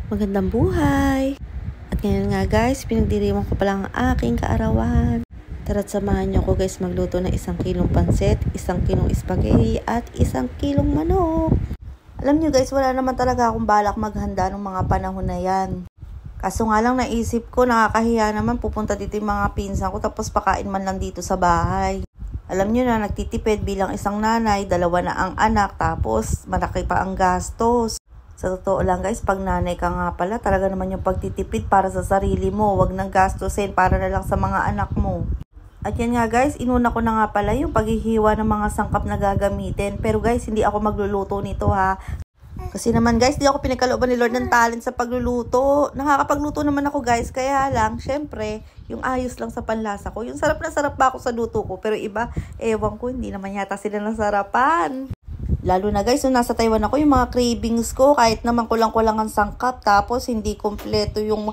Magandang buhay! At ngayon nga guys, pinagdiriwang ko pala ang aking kaarawan. Tara't samahan niyo ko guys magluto ng 1 kilong pansit, 1 kilong spaghetti at 1 kilong manok. Alam niyo guys, wala naman talaga akong balak maghanda ng mga panahon na yan. Kaso nga lang naisip ko, nakakahiya naman pupunta dito yung mga pinsan ko tapos pakain man lang dito sa bahay. Alam niyo na, nagtitipid bilang isang nanay, 2 na ang anak, tapos malaki pa ang gastos. Sa totoo lang guys, pag nanay ka nga pala, talaga naman yung pagtitipid para sa sarili mo. Huwag nang gastusin para na lang sa mga anak mo. At yan nga guys, inuna ko na nga pala yung paghihiwa ng mga sangkap na gagamitin. Pero guys, hindi ako magluluto nito ha. Kasi naman guys, di ako pinagkalooban ni Lord ng talent sa pagluluto. Nakakapagluto naman ako guys, kaya lang, syempre, yung ayos lang sa panlasa ko. Yung sarap na sarap ba ako sa luto ko. Pero iba, ewan ko, hindi naman yata sila nasarapan. Lalo na guys, nung nasa Taiwan ako, yung mga cravings ko, kahit naman kulang-kulang ang sangkap, tapos hindi kompleto yung,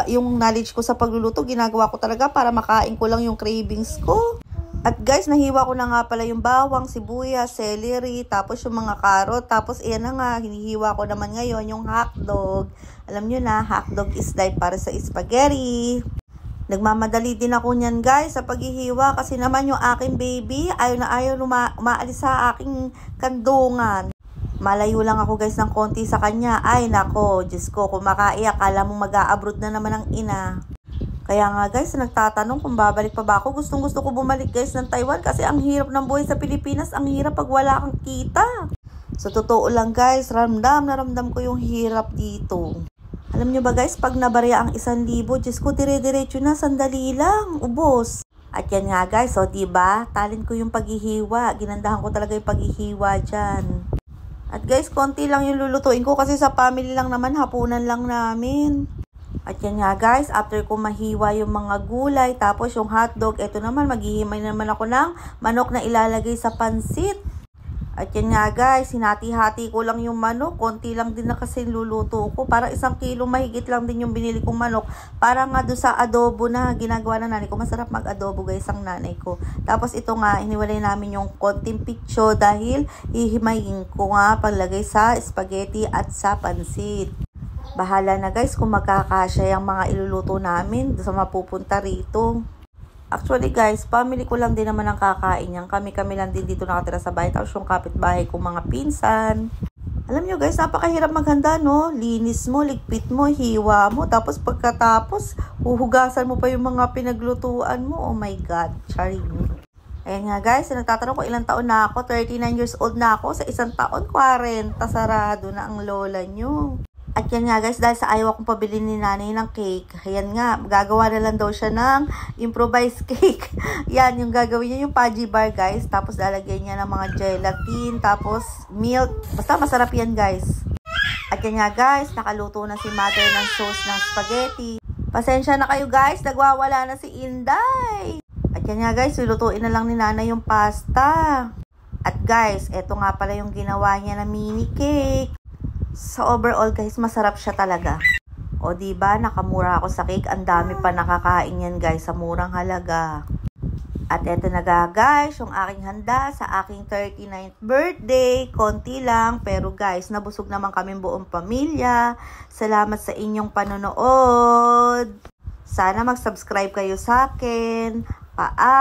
yung knowledge ko sa pagluluto, ginagawa ko talaga para makain ko lang yung cravings ko. At guys, nahiwa ko na nga pala yung bawang, sibuyas, celery, tapos yung mga karot, tapos iyan na nga, hinihiwa ko naman ngayon yung hotdog. Alam nyo na, hotdog is life para sa spaghetti. Nagmamadali din ako niyan guys sa paghihiwa kasi naman yung aking baby ayaw na ayaw umaalis sa aking kandungan. Malayo lang ako guys ng konti sa kanya. Ay nako, Diyos ko, kumakaiyak, akala mo mag-a-abroad na naman ang ina. Kaya nga guys, nagtatanong kung babalik pa ba ako. Gustong gusto ko bumalik guys ng Taiwan kasi ang hirap ng buhay sa Pilipinas. Ang hirap pag wala kang kita. Sa totoo lang guys, ramdam na ramdam ko yung hirap dito. Alam nyo ba guys, pag nabarya ang 1,000, Diyos ko, dire-diretso na, sandali lang, ubos. At yan nga guys, o diba, talent ko yung paghihiwa, ginandahan ko talaga yung paghihiwa dyan. At guys, konti lang yung lulutuin ko kasi sa family lang naman, hapunan lang namin. At yan nga guys, after ko mahiwa yung mga gulay, tapos yung hotdog, eto naman, maghihimay naman ako ng manok na ilalagay sa pansit. At yan nga guys, hinati-hati ko lang yung manok. Konti lang din na kasi luluto ko. Para 1 kilo mahigit lang din yung binili kong manok. Para nga doon sa adobo na ginagawa ng nanay ko. Masarap mag-adobo guys ang nanay ko. Tapos ito nga, iniwalay namin yung konting pitso dahil hihimayin ko nga paglagay sa spaghetti at sa pansit. Bahala na guys kung magkakasya yung mga iluluto namin sa mapupunta rito. Actually guys, family ko lang din naman ang kakain yan. Kami lang din dito nakatira sa bahay. Tapos yung kapitbahay kong mga pinsan. Alam nyo guys, napakahirap maghanda no. Linis mo, ligpit mo, hiwa mo. Tapos pagkatapos, huhugasan mo pa yung mga pinaglutuan mo. Oh my God, charing. Ayan nga guys, nagtatanong ko ilang taon na ako. 39 years old na ako. Sa 1 taon, 40. Sarado na ang lola nyo. At yan nga guys, dahil sa ayaw akong pabili ni nanay ng cake, ayan nga, gagawa na lang daw siya ng improvised cake. Yan, yung gagawin niya yung Pudgy bar guys, tapos lalagyan niya ng mga gelatin, tapos milk. Basta masarap yan guys. At yan nga guys, nakaluto na si mother ng sauce ng spaghetti. Pasensya na kayo guys, nagwawala na si Inday. At yan nga guys, lulutuin na lang ni nanay yung pasta. At guys, eto nga pala yung ginawa niya na mini cake. Sa overall guys, masarap siya talaga. O diba, nakamura ako sa cake. Ang dami pa nakakain yan guys sa murang halaga. At eto na guys, yung aking handa sa aking 39th birthday. Konti lang, pero guys, nabusog naman kami buong pamilya. Salamat sa inyong panonood. Sana mag-subscribe kayo sa akin. Paalam!